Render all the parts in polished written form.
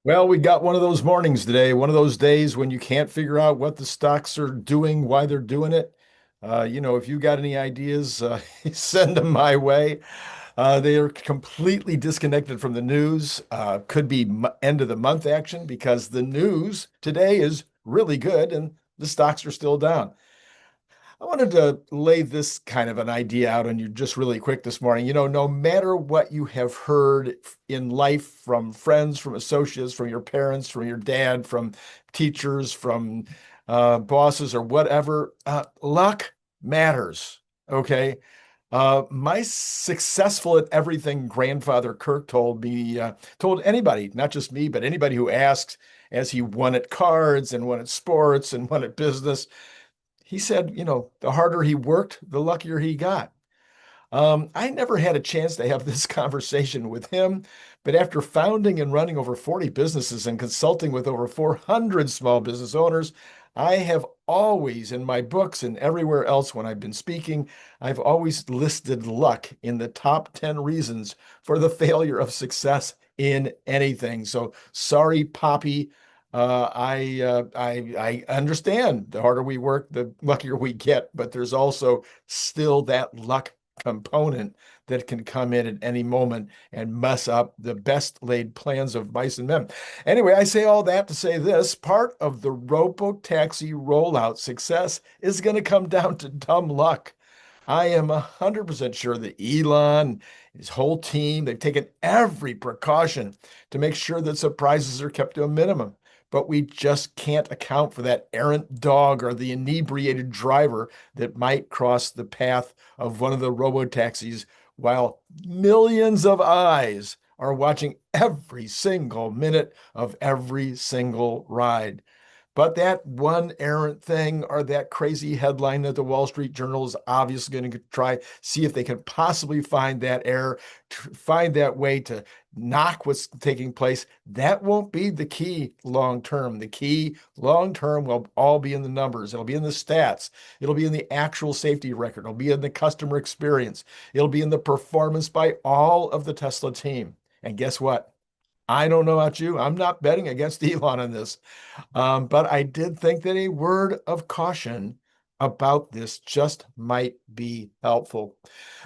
Well, we got one of those mornings today, one of those days when you can't figure out what the stocks are doing, why they're doing it. If you got any ideas, send them my way. They are completely disconnected from the news. Could be end of the month action because the news today is really good and the stocks are still down. I wanted to lay this kind of an idea out on you just really quick this morning. No matter what you have heard in life from friends, from associates, from your parents, from your dad, from teachers, from bosses, or whatever, luck matters. Okay. My successful at everything grandfather Kirk told me, told anybody, not just me, but anybody who asks, as he won at cards and won at sports and won at business, he said, the harder he worked, the luckier he got. I never had a chance to have this conversation with him, but after founding and running over 40 businesses and consulting with over 400 small business owners, I have always, in my books and everywhere else when I've been speaking, I've always listed luck in the top 10 reasons for the failure of success in anything. So sorry, Poppy. I understand the harder we work, the luckier we get, but there's also still that luck component that can come in at any moment and mess up the best laid plans of mice and men. Anyway, I say all that to say this: part of the Robotaxi rollout success is going to come down to dumb luck. I am 100% sure that Elon, his whole team, they've taken every precaution to make sure that surprises are kept to a minimum. But we just can't account for that errant dog or the inebriated driver that might cross the path of one of the robotaxis while millions of eyes are watching every single minute of every single ride. But that one errant thing or that crazy headline that the Wall Street Journal is obviously going to try see if they can possibly find that error, find that way to knock what's taking place. That won't be the key long term. The key long term will all be in the numbers. It'll be in the stats. It'll be in the actual safety record. It'll be in the customer experience. It'll be in the performance by all of the Tesla team. And guess what? I don't know about you. I'm not betting against Elon on this. But I did think that a word of caution about this just might be helpful.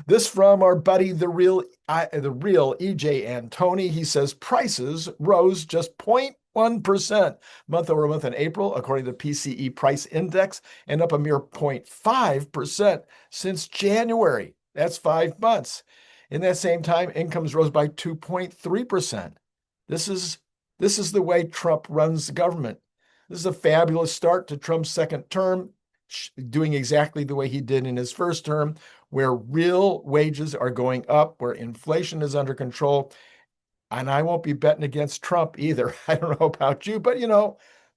This from our buddy, the real EJ and Tony. He says prices rose just 0.1% month over month in April, according to the PCE price index, and up a mere 0.5% since January. That's 5 months. In that same time, incomes rose by 2.3%. This is this is the way Trump runs the government. This is a fabulous start to Trump's second term, doing exactly the way he did in his first term, where real wages are going up, where inflation is under control. And I won't be betting against Trump either. I don't know about you, but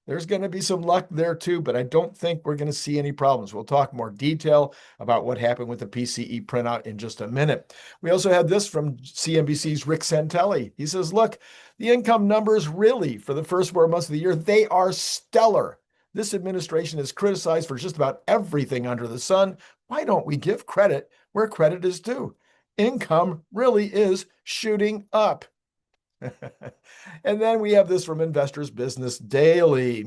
there's going to be some luck there too, but I don't think we're going to see any problems. We'll talk more detail about what happened with the PCE printout in just a minute. We also had this from CNBC's Rick Santelli. He says, look, the income numbers really for the first 4 months of the year, they are stellar. This administration is criticized for just about everything under the sun. Why don't we give credit where credit is due? Income really is shooting up. And then we have this from Investors Business Daily.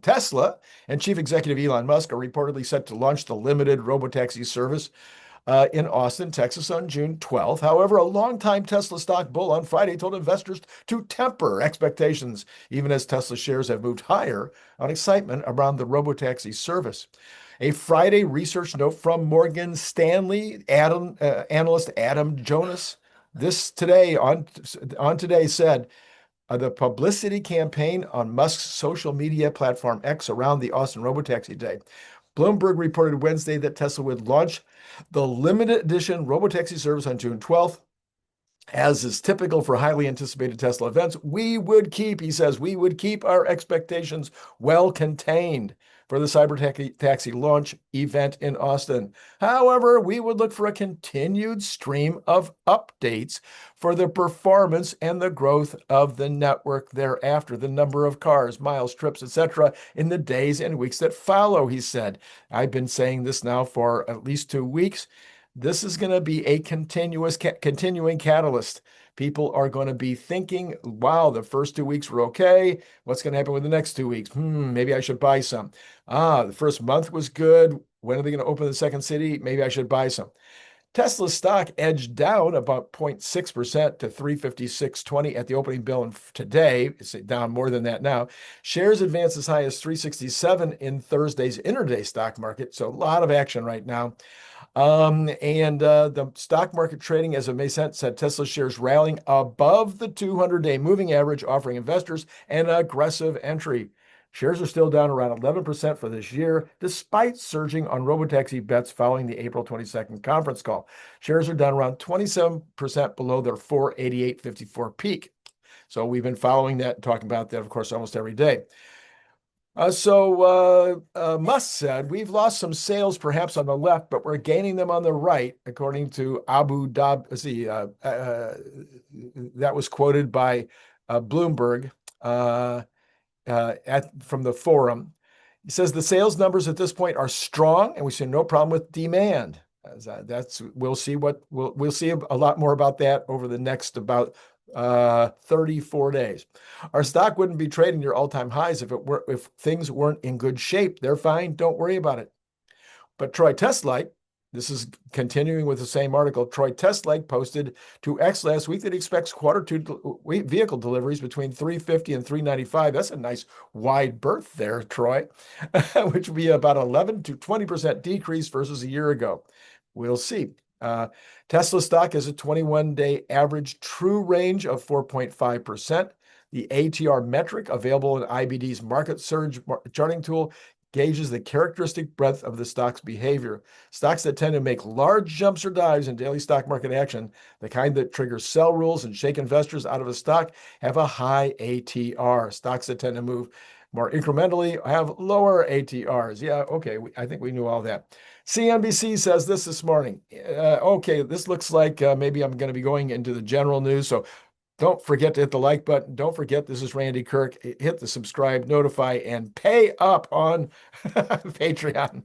Tesla and Chief Executive Elon Musk are reportedly set to launch the limited robotaxi service in Austin, Texas on June 12th. However, a longtime Tesla stock bull on Friday told investors to temper expectations, even as Tesla shares have moved higher on excitement around the robotaxi service. A Friday research note from Morgan Stanley analyst Adam Jonas this today on today said the publicity campaign on Musk's social media platform X around the Austin Robotaxi Day. Bloomberg reported Wednesday that Tesla would launch the limited edition Robotaxi service on June 12th. As is typical for highly anticipated Tesla events, he says, we would keep our expectations well contained for the Cybertaxi launch event in Austin. However, we would look for a continued stream of updates for the performance and the growth of the network thereafter, the number of cars, miles, trips, etc., in the days and weeks that follow, he said. I've been saying this now for at least 2 weeks. This is going to be a continuing catalyst People are going to be thinking, wow, the first 2 weeks were okay. What's going to happen with the next 2 weeks? Maybe I should buy some. The first month was good. When are they going to open the second city? Maybe I should buy some. Tesla stock edged down about 0.6% to 356.20 at the opening bell today. It's down more than that now. Shares advanced as high as 367 in Thursday's intraday stock market. So a lot of action right now. The stock market trading as of May 10th said Tesla shares rallying above the 200-day moving average, offering investors an aggressive entry. Shares are still down around 11% for this year, despite surging on Robotaxi bets following the April 22nd conference call. Shares are down around 27% below their 488.54 peak. So we've been following that and talking about that, of course, almost every day. Musk said, we've lost some sales perhaps on the left, but we're gaining them on the right, according to Abu Dhabi. That was quoted by Bloomberg. From the forum. He says the sales numbers at this point are strong, and we see no problem with demand. We'll see a lot more about that over the next about 34 days. Our stock wouldn't be trading near all-time highs if things weren't in good shape. They're fine. Don't worry about it. But Troy Teslite, this is continuing with the same article. Troy Teslite posted to X last week that he expects Q2 vehicle deliveries between 350 and 395. That's a nice wide berth there, Troy, which would be about 11 to 20% decrease versus a year ago. We'll see. Tesla stock has a 21-day average true range of 4.5%. The ATR metric available in IBD's market surge charting tool gauges the characteristic breadth of the stock's behavior. Stocks that tend to make large jumps or dives in daily stock market action, the kind that trigger sell rules and shake investors out of a stock, have a high ATR. Stocks that tend to move more incrementally have lower ATRs. Yeah, okay, I think we knew all that. CNBC says this morning. Okay, this looks like maybe I'm going to be going into the general news, so don't forget to hit the like button. Don't forget, this is Randy Kirk. Hit the subscribe, notify, and pay up on Patreon.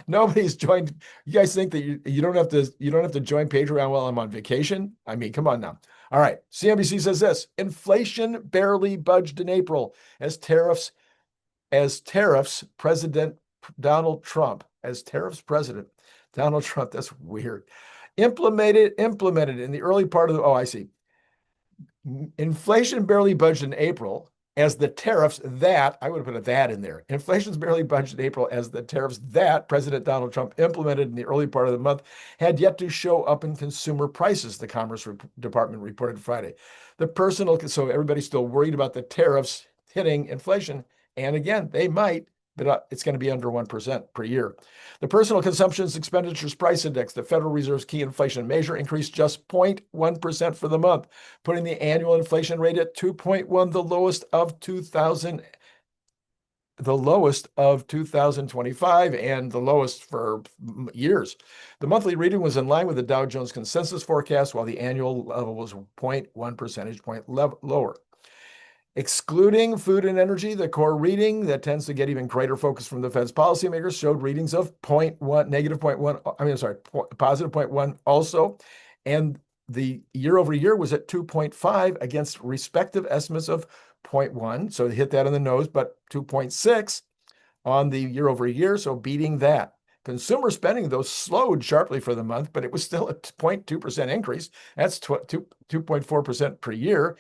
Nobody's joined. You guys think that you don't have to join Patreon while I'm on vacation? I mean, come on now. All right. CNBC says this: inflation barely budged in April as tariffs President Donald Trump, that's weird. Implemented in the early part of the, I see. Inflation barely budged in April as the tariffs that, I would have put a that in there. Inflation's barely budged in April as the tariffs that President Donald Trump implemented in the early part of the month had yet to show up in consumer prices, the Commerce Department reported Friday. So everybody's still worried about the tariffs hitting inflation. And again, they might, but it's going to be under 1% per year. The Personal Consumption Expenditures Price Index, the Federal Reserve's key inflation measure, increased just 0.1% for the month, putting the annual inflation rate at 2.1, the lowest of 2025 and the lowest for years. The monthly reading was in line with the Dow Jones consensus forecast, while the annual level was 0.1 percentage point lower. Excluding food and energy, the core reading that tends to get even greater focus from the Fed's policymakers showed readings of positive 0.1 also. And the year over year was at 2.5 against respective estimates of 0.1. So they hit that on the nose, but 2.6 on the year over year. So beating that. Consumer spending, though, slowed sharply for the month, but it was still a 0.2% increase. That's 2.4% per year.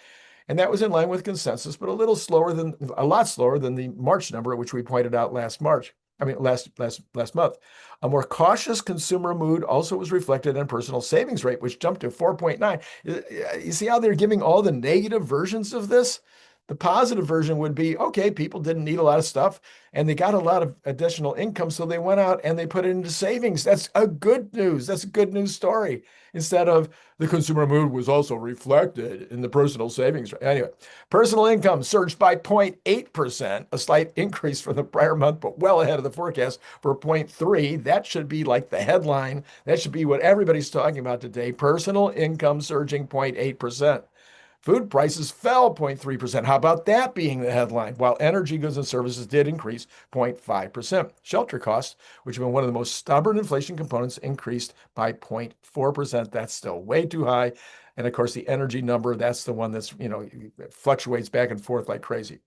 And that was in line with consensus, but a lot slower than the March number, which we pointed out last month. A more cautious consumer mood also was reflected in personal savings rate, which jumped to 4.9. You see how they're giving all the negative versions of this? The positive version would be, okay, people didn't need a lot of stuff and they got a lot of additional income, so they went out and they put it into savings. That's a good news. That's a good news story. Instead of the consumer mood was also reflected in the personal savings rate. Anyway, personal income surged by 0.8%, a slight increase from the prior month, but well ahead of the forecast for 0.3. That should be like the headline. That should be what everybody's talking about today. Personal income surging 0.8%. Food prices fell 0.3%. How about that being the headline? While energy, goods, and services did increase 0.5%. Shelter costs, which have been one of the most stubborn inflation components, increased by 0.4%. That's still way too high. And of course, the energy number, that's the one that's, fluctuates back and forth like crazy.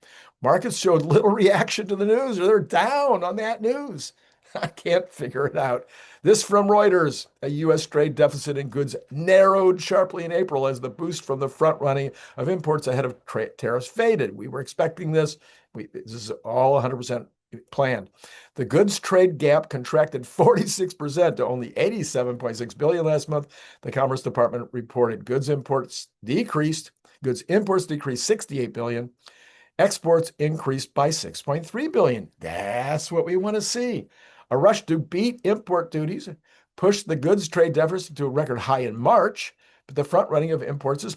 Markets showed little reaction to the news, or they're down on that news. I can't figure it out. This from Reuters. A U.S. trade deficit in goods narrowed sharply in April as the boost from the front running of imports ahead of tariffs faded. We were expecting this. This is all 100% planned. The goods trade gap contracted 46% to only $87.6 billion last month. The Commerce Department reported goods imports decreased 68 billion. Exports increased by 6.3 billion. That's what we want to see. A rush to beat import duties pushed the goods trade deficit to a record high in March, but the front running of imports is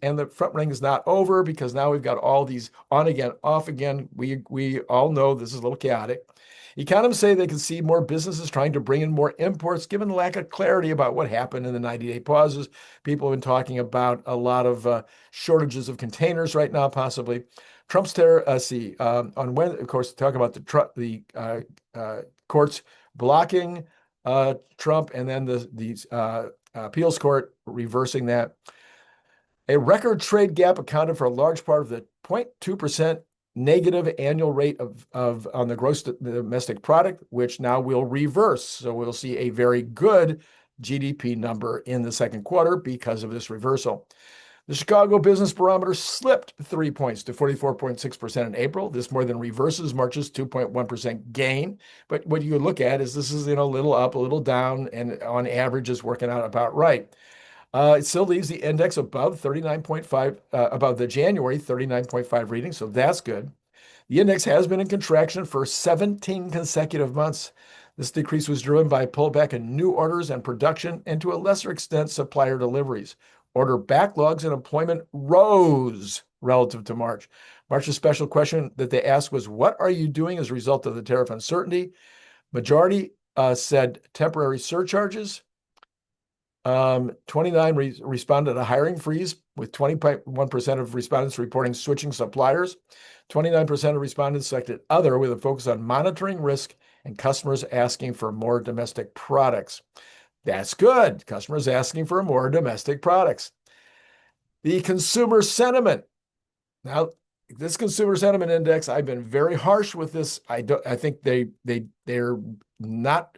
and the front running is not over, because now we've got all these on again, off again. We all know this is a little chaotic. Economists say they can see more businesses trying to bring in more imports, given the lack of clarity about what happened in the 90-day pauses. People have been talking about a lot of shortages of containers right now, possibly. Trump's on Wednesday, of course, talking about the courts blocking Trump, and then the appeals court reversing that. A record trade gap accounted for a large part of the 0.2% negative annual rate of on the gross domestic product, which now will reverse. So we'll see a very good GDP number in the second quarter because of this reversal. The Chicago Business Barometer slipped 3 points to 44.6% in April. This more than reverses March's 2.1% gain. But what you look at is this is, a little up, a little down, and on average is working out about right. It still leaves the index above 39.5, above the January 39.5 reading, so that's good. The index has been in contraction for 17 consecutive months. This decrease was driven by pullback in new orders and production, and to a lesser extent, supplier deliveries. Order backlogs and employment rose relative to March. March's special question that they asked was, what are you doing as a result of the tariff uncertainty? Majority said temporary surcharges. 29 responded to a hiring freeze, with 20.1% of respondents reporting switching suppliers. 29% of respondents selected other, with a focus on monitoring risk and customers asking for more domestic products. That's good. Customers asking for more domestic products. The consumer sentiment. Now, this consumer sentiment index, I've been very harsh with this. I think they're not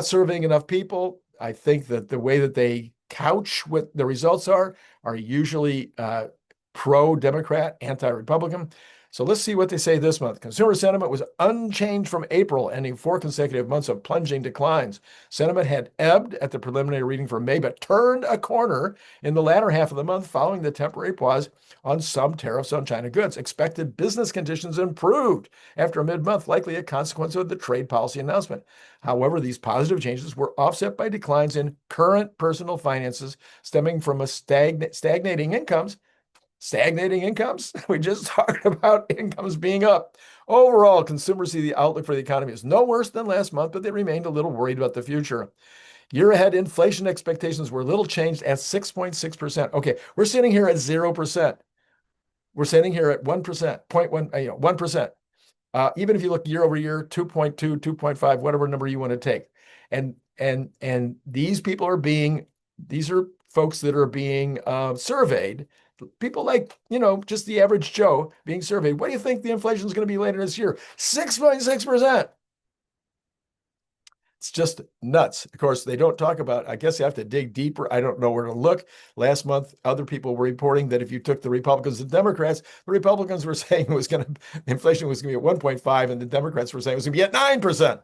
surveying enough people. I think that the way that they couch what the results are usually pro-Democrat, anti-Republican. So let's see what they say this month. Consumer sentiment was unchanged from April, ending 4 consecutive months of plunging declines. Sentiment had ebbed at the preliminary reading for May, but turned a corner in the latter half of the month following the temporary pause on some tariffs on China goods. Expected business conditions improved after a mid-month, likely a consequence of the trade policy announcement. However, these positive changes were offset by declines in current personal finances stemming from stagnating incomes. Stagnating incomes? We just talked about incomes being up. Overall, consumers see the outlook for the economy as no worse than last month, but they remained a little worried about the future. Year-ahead inflation expectations were little changed at 6.6%. Okay, we're sitting here at 0%. We're sitting here at 1%, 1%. Even if you look year over year, 2.2, 2.5, whatever number you want to take. And these people are these are folks that are being surveyed. People like, just the average Joe being surveyed. What do you think the inflation is going to be later this year? 6.6%. It's just nuts. Of course, they don't talk about, I guess you have to dig deeper. I don't know where to look. Last month, other people were reporting that if you took the Republicans and Democrats, the Republicans were saying inflation was going to be at 1.5, and the Democrats were saying it was going to be at 9%.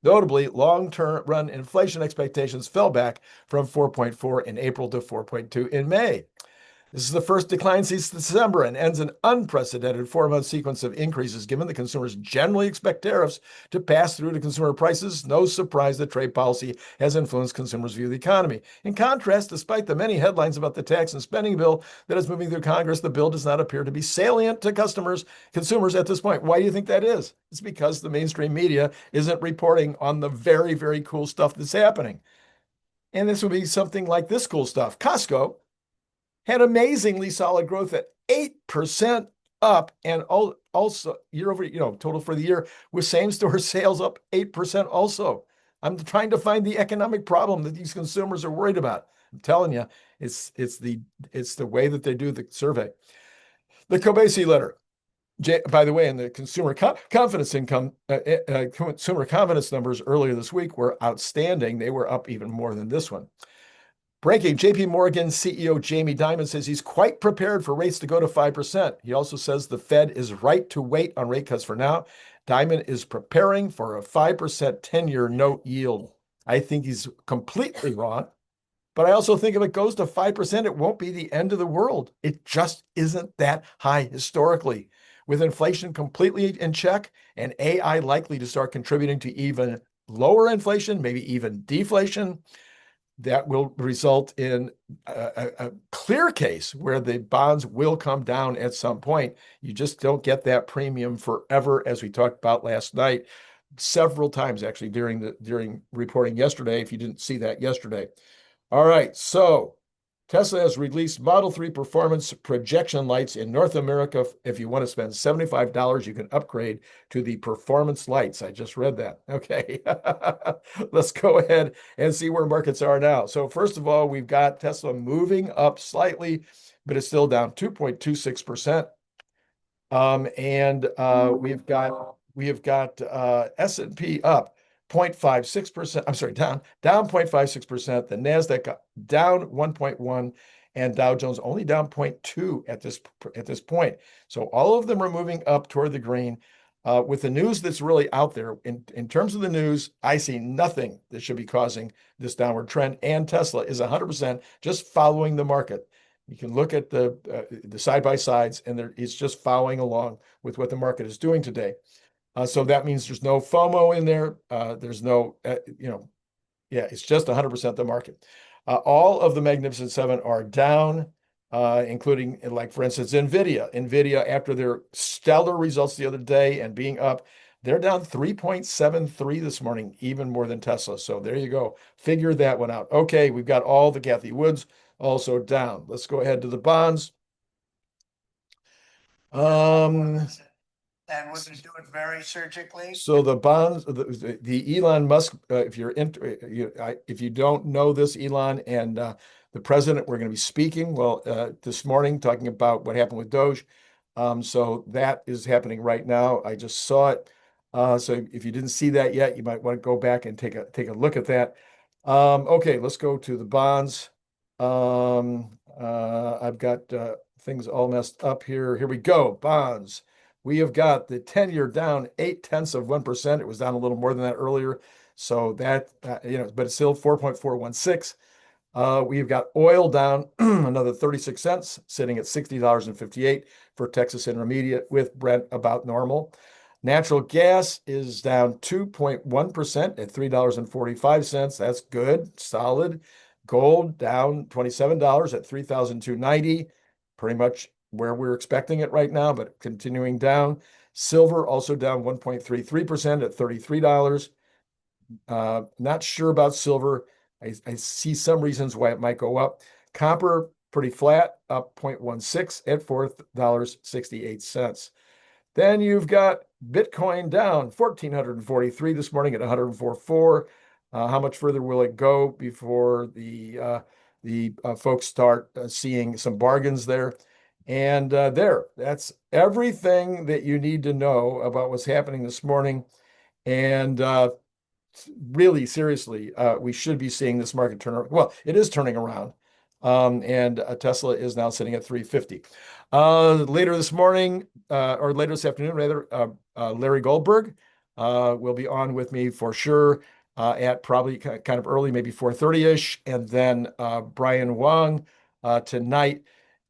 Notably, long-term run inflation expectations fell back from 4.4 in April to 4.2 in May. This is the first decline since December and ends an unprecedented 4-month sequence of increases, given that consumers generally expect tariffs to pass through to consumer prices. No surprise that trade policy has influenced consumers' view of the economy. In contrast, despite the many headlines about the tax and spending bill that is moving through Congress, the bill does not appear to be salient to consumers at this point. Why do you think that is? It's because the mainstream media isn't reporting on the very, very cool stuff that's happening. And this would be something like this cool stuff. Costco had amazingly solid growth at 8% up, and also year over, total for the year, with same-store sales up 8% also. I'm trying to find the economic problem that these consumers are worried about. I'm telling you, it's the way that they do the survey. The Kobeissi letter. By the way, in the consumer confidence consumer confidence numbers earlier this week were outstanding. They were up even more than this one. Breaking, JP Morgan CEO Jamie Dimon says he's quite prepared for rates to go to 5%. He also says the Fed is right to wait on rate cuts for now. Dimon is preparing for a 5% 10-year note yield. I think he's completely wrong. But I also think if it goes to 5%, it won't be the end of the world. It just isn't that high historically. With inflation completely in check and AI likely to start contributing to even lower inflation, maybe even deflation, that will result in a clear case where the bonds will come down at some point. You just don't get that premium forever, as we talked about last night, several times actually during reporting yesterday, if you didn't see that yesterday. All right, so Tesla has released Model 3 performance projection lights in North America. If you want to spend $75, you can upgrade to the performance lights. I just read that. Okay, let's go ahead and see where markets are now. So first of all, we've got Tesla moving up slightly, but it's still down 2.26%. We have got S&P up 0.56%. I'm sorry, down 0.56%. The NASDAQ down 1.1%, and Dow Jones only down 0.2% at this point. So all of them are moving up toward the green. With the news that's really out there, in terms of the news, I see nothing that should be causing this downward trend. And Tesla is 100% just following the market. You can look at the side by sides, and it's just following along with what the market is doing today. So that means there's no FOMO in there. There's no, it's just 100% the market. All of the Magnificent Seven are down, including, like, for instance, NVIDIA. NVIDIA, after their stellar results the other day and being up, they're down 3.73 this morning, even more than Tesla. So there you go. Figure that one out. Okay, we've got all the Cathie Woods also down. Let's go ahead to the bonds. And we're going to do it very surgically. So the bonds, the Elon Musk, if you don't know this, Elon and the president, we're going to be speaking, this morning, talking about what happened with Doge. So that is happening right now. I just saw it. So if you didn't see that yet, you might want to go back and take a look at that. Okay, let's go to the bonds. I've got things all messed up here. Here we go. Bonds. We have got the 10-year down 0.8%. It was down a little more than that earlier. So that, but it's still 4.416. We've got oil down another 36 cents, sitting at $60.58 for Texas Intermediate, with Brent about normal. Natural gas is down 2.1% at $3.45. That's good, solid. Gold down $27 at $3,290, pretty much where we're expecting it right now, but continuing down. Silver also down 1.33% at $33. Not sure about silver. I see some reasons why it might go up. Copper, pretty flat, up 0.16 at $4.68. Then you've got Bitcoin down 1,443 this morning at 104.4. How much further will it go before the folks start seeing some bargains there? And that's everything that you need to know about what's happening this morning. And really, seriously, we should be seeing this market turn around. Well, it is turning around. And Tesla is now sitting at 350. Later this morning, or later this afternoon, rather, Larry Goldberg will be on with me for sure at probably kind of early, maybe 4:30-ish. And then Brian Wang tonight.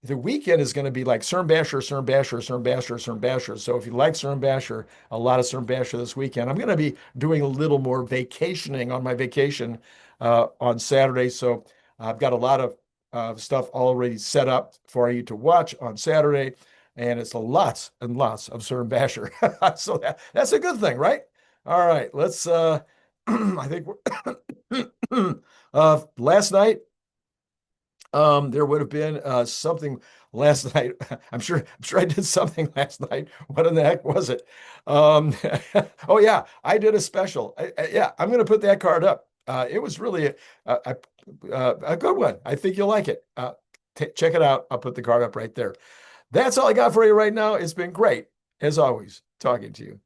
The weekend is going to be like CERN Basher. So if you like CERN Basher, a lot of CERN Basher this weekend. I'm going to be doing a little more vacationing on my vacation on Saturday. So I've got a lot of stuff already set up for you to watch on Saturday. And it's lots and lots of CERN Basher. So that's a good thing, right? All right, let's, I think last night, there would have been something last night. I'm sure I did something last night. What in the heck was it? Oh yeah, I did a special. I'm going to put that card up. It was really a good one. I think you'll like it. Check it out. I'll put the card up right there. That's all I got for you right now. It's been great, as always, talking to you.